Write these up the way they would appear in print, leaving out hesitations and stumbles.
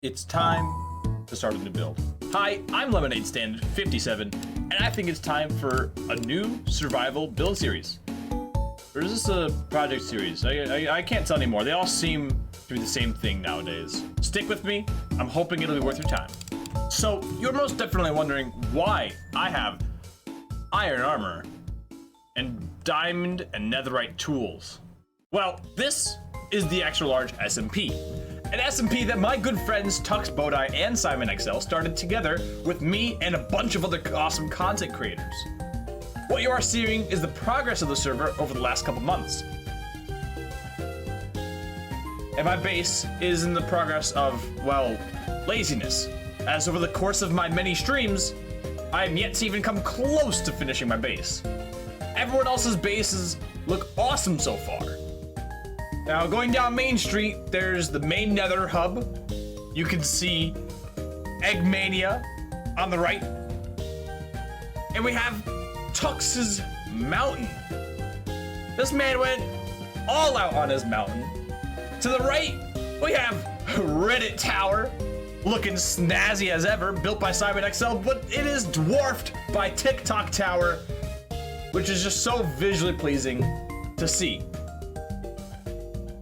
It's time to start a new build. Hi, I'm Lemonadestand 57, and I think it's time for a new survival build series. Or is this a project series? I can't tell anymore. They all seem to be the same thing nowadays. Stick with me. I'm hoping it'll be worth your time. So, you're most definitely wondering why I have iron armor and diamond and netherite tools. Well, this is the extra large SMP. An SMP that my good friends Tux Bodai and Simon XL started together with me and a bunch of other awesome content creators. What you are seeing is the progress of the server over the last couple months. And my base is in the progress of, well, laziness. As over the course of my many streams, I am yet to even come close to finishing my base. Everyone else's bases look awesome so far. Now, going down Main Street, there's the main nether hub. You can see Eggmania on the right. And we have Tux's mountain. This man went all out on his mountain. To the right, we have Reddit Tower, looking snazzy as ever, built by Simon XL, but it is dwarfed by TikTok Tower, which is just so visually pleasing to see.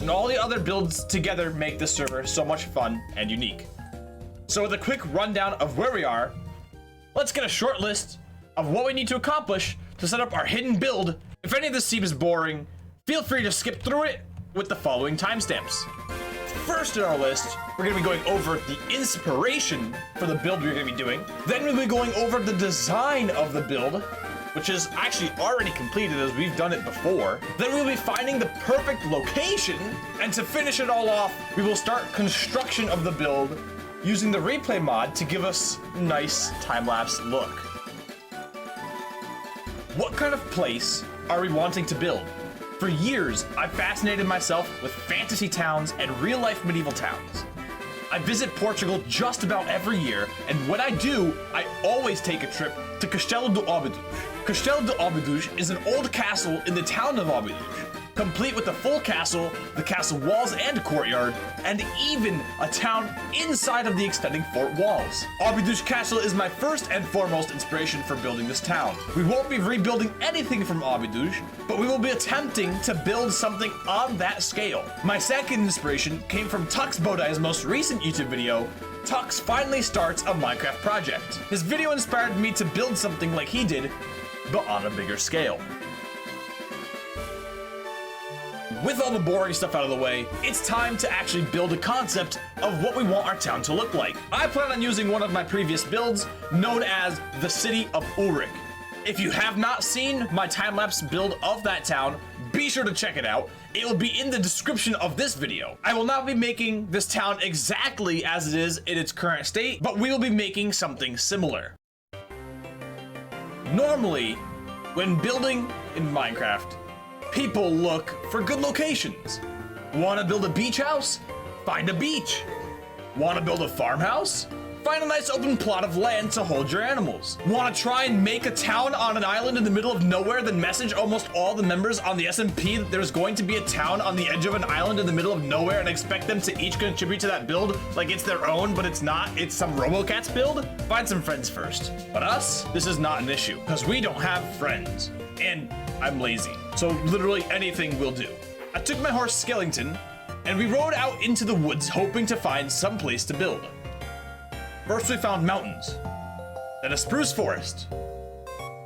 And all the other builds together make this server so much fun and unique. So with a quick rundown of where we are, let's get a short list of what we need to accomplish to set up our hidden build. If any of this seems boring, feel free to skip through it with the following timestamps. First in our list, we're gonna be going over the inspiration for the build we're gonna be doing. Then we'll be going over the design of the build, which is actually already completed as we've done it before. Then we'll be finding the perfect location, and to finish it all off, we will start construction of the build using the replay mod to give us a nice time-lapse look. What kind of place are we wanting to build? For years, I've fascinated myself with fantasy towns and real-life medieval towns. I visit Portugal just about every year, and when I do, I always take a trip to Castelo de Óbidos. Castelo de Óbidos is an old castle in the town of Óbidos, complete with a full castle, the castle walls and courtyard, and even a town inside of the extending fort walls. Óbidos Castle is my first and foremost inspiration for building this town. We won't be rebuilding anything from Óbidos, but we will be attempting to build something on that scale. My second inspiration came from Tux Bodai's most recent YouTube video, Tux Finally Starts a Minecraft Project. His video inspired me to build something like he did, but on a bigger scale. With all the boring stuff out of the way, it's time to actually build a concept of what we want our town to look like. I plan on using one of my previous builds known as the City of Ulric. If you have not seen my time-lapse build of that town, be sure to check it out. It will be in the description of this video. I will not be making this town exactly as it is in its current state, but we will be making something similar. Normally, when building in Minecraft, people look for good locations. Want to build a beach house? Find a beach. Want to build a farmhouse? Find a nice open plot of land to hold your animals. Want to try and make a town on an island in the middle of nowhere, then message almost all the members on the SMP that there's going to be a town on the edge of an island in the middle of nowhere and expect them to each contribute to that build like it's their own, but it's not, it's some RoboCats build? Find some friends first. But us, this is not an issue, because we don't have friends. And I'm lazy, so literally anything will do. I took my horse Skellington, and we rode out into the woods hoping to find some place to build. First we found mountains, then a spruce forest,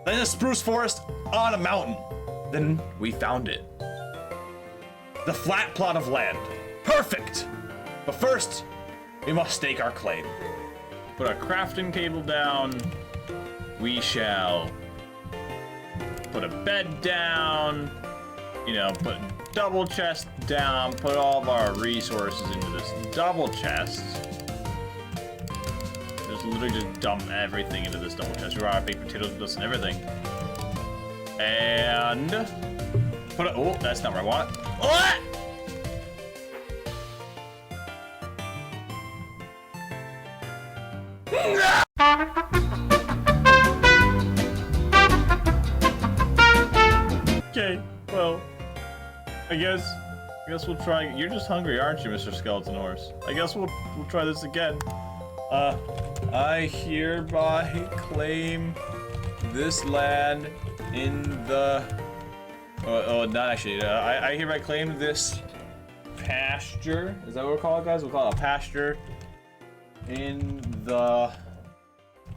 then a spruce forest on a mountain. Then we found it. The flat plot of land. Perfect! But first, we must stake our claim. Put our crafting table down. We shall put a bed down, you know, put double chest down, put all of our resources into this double chest. Just literally just dump everything into this double chest. Raw baked potatoes, this and everything. And put it, oh, that's not where I want it. What? Okay, well, I guess I guess we'll try. You're just hungry, aren't you, Mr. Skeleton Horse? I guess we'll try this again. I hereby claim this land in the. Not actually. I hereby claim this pasture. Is that what we'll call it, guys? We'll call it a pasture. In the.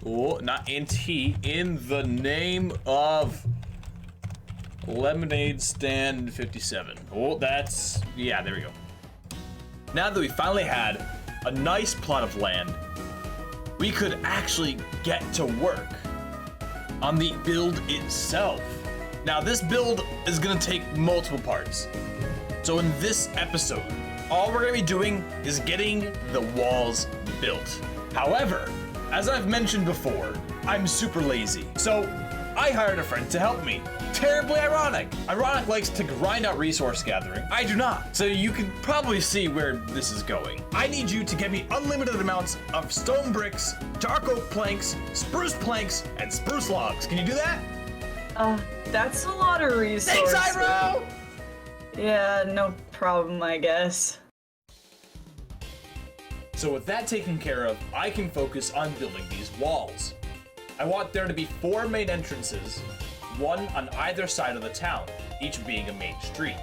Oh, not in T. In the name of Lemonadestand 57. Oh, that's. Yeah, there we go. Now that we finally had a nice plot of land, we could actually get to work on the build itself. Now, this build is gonna take multiple parts. So in this episode, all we're gonna be doing is getting the walls built. However, as I've mentioned before, I'm super lazy. So I hired a friend to help me. Terribly ironic. Ironic likes to grind out resource gathering. I do not. So you can probably see where this is going. I need you to get me unlimited amounts of stone bricks, dark oak planks, spruce and spruce logs. Can you do that? That's a lot of resources. Thanks, Iroh! Yeah, no problem, I guess. So with that taken care of, I can focus on building these walls. I want there to be 4 main entrances, one on either side of the town, each being a main street.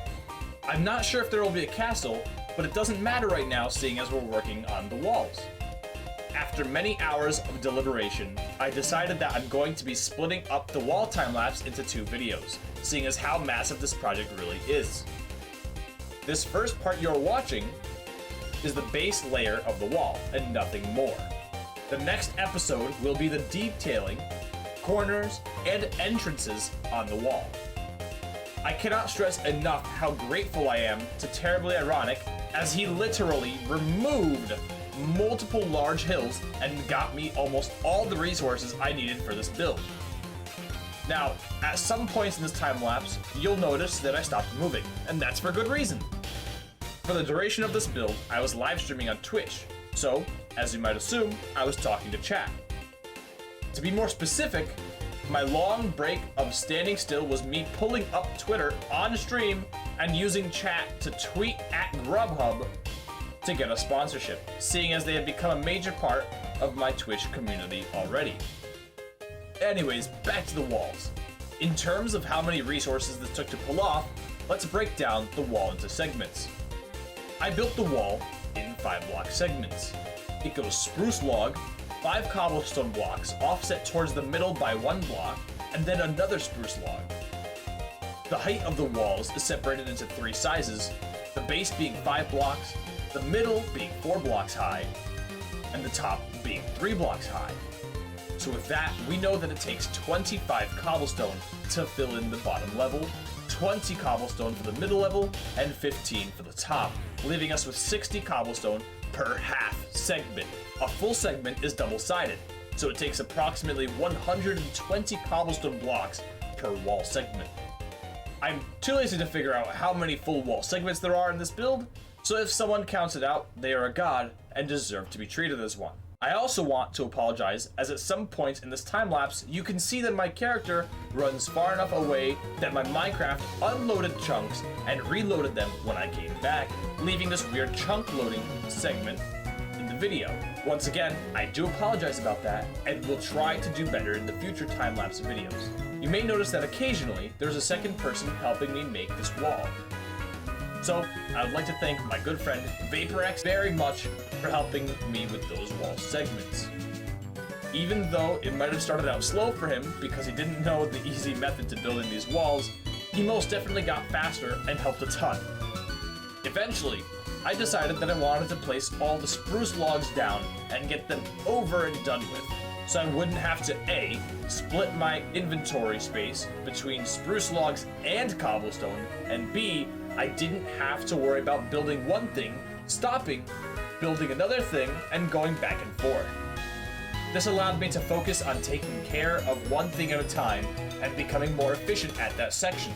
I'm not sure if there will be a castle, but it doesn't matter right now seeing as we're working on the walls. After many hours of deliberation, I decided that I'm going to be splitting up the wall time-lapse into 2 videos, seeing as how massive this project really is. This first part you're watching is the base layer of the wall, and nothing more. The next episode will be the detailing, corners, and entrances on the wall. I cannot stress enough how grateful I am to Terribly Ironic, as he literally removed multiple large hills and got me almost all the resources I needed for this build. Now, at some points in this time lapse, you'll notice that I stopped moving, and that's for good reason. For the duration of this build, I was live streaming on Twitch, so, as you might assume, I was talking to chat. To be more specific, my long break of standing still was me pulling up Twitter on stream and using chat to tweet at Grubhub to get a sponsorship, seeing as they had become a major part of my Twitch community already. Anyways, back to the walls. In terms of how many resources this took to pull off, let's break down the wall into segments. I built the wall in 5 block segments. It goes spruce log, 5 cobblestone blocks offset towards the middle by 1 block, and then another spruce log. The height of the walls is separated into 3 sizes, the base being 5 blocks, the middle being 4 blocks high, and the top being 3 blocks high. So with that, we know that it takes 25 cobblestone to fill in the bottom level, 20 cobblestone for the middle level, and 15 for the top, leaving us with 60 cobblestone per half segment. A full segment is double-sided, so it takes approximately 120 cobblestone blocks per wall segment. I'm too lazy to figure out how many full wall segments there are in this build, so if someone counts it out, they are a god and deserve to be treated as one. I also want to apologize, as at some point in this time lapse, you can see that my character runs far enough away that my Minecraft unloaded chunks and reloaded them when I came back, leaving this weird chunk loading segment in the video. Once again, I do apologize about that, and will try to do better in the future time-lapse videos. You may notice that occasionally, there's a second person helping me make this wall. So, I would like to thank my good friend VaporX very much for helping me with those wall segments. Even though it might have started out slow for him because he didn't know the easy method to building these walls, he most definitely got faster and helped a ton. Eventually, I decided that I wanted to place all the spruce logs down and get them over and done with, so I wouldn't have to A, split my inventory space between spruce logs and cobblestone, and B, I didn't have to worry about building one thing, stopping, building another thing, and going back and forth. This allowed me to focus on taking care of one thing at a time and becoming more efficient at that section.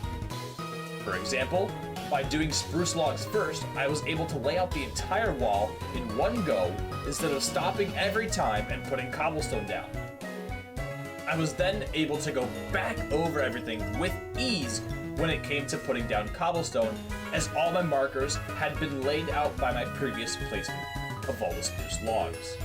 For example, by doing spruce logs first, I was able to lay out the entire wall in one go instead of stopping every time and putting cobblestone down. I was then able to go back over everything with ease when it came to putting down cobblestone, as all my markers had been laid out by my previous placement of all the spruce logs.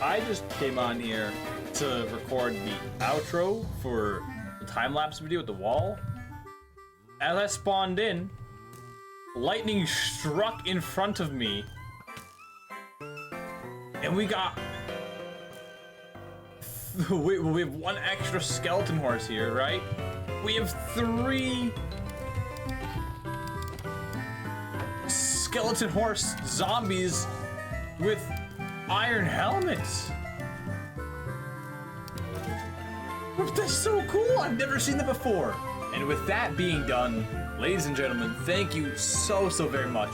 I just came on here to record the outro for the time-lapse video with the wall. As I spawned in, lightning struck in front of me, and we got... we have one extra skeleton horse here, right? We have 3 skeleton horse zombies with iron helmets. That's so cool. I've never seen that before. And with that being done, ladies and gentlemen, thank you so very much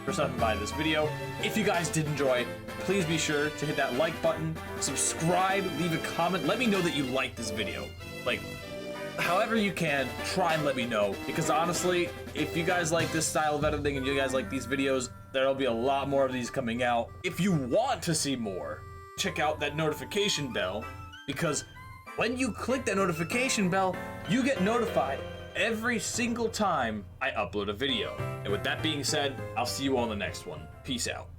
for stopping by this video. If you guys did enjoy it, please be sure to hit that like button, subscribe, leave a comment, let me know that you liked this video. Like, however you can, try and let me know, because honestly, if you guys like this style of editing and you guys like these videos, there'll be a lot more of these coming out. If you want to see more, check out that notification bell, because when you click that notification bell, you get notified every single time I upload a video. And with that being said, I'll see you all in the next one. Peace out.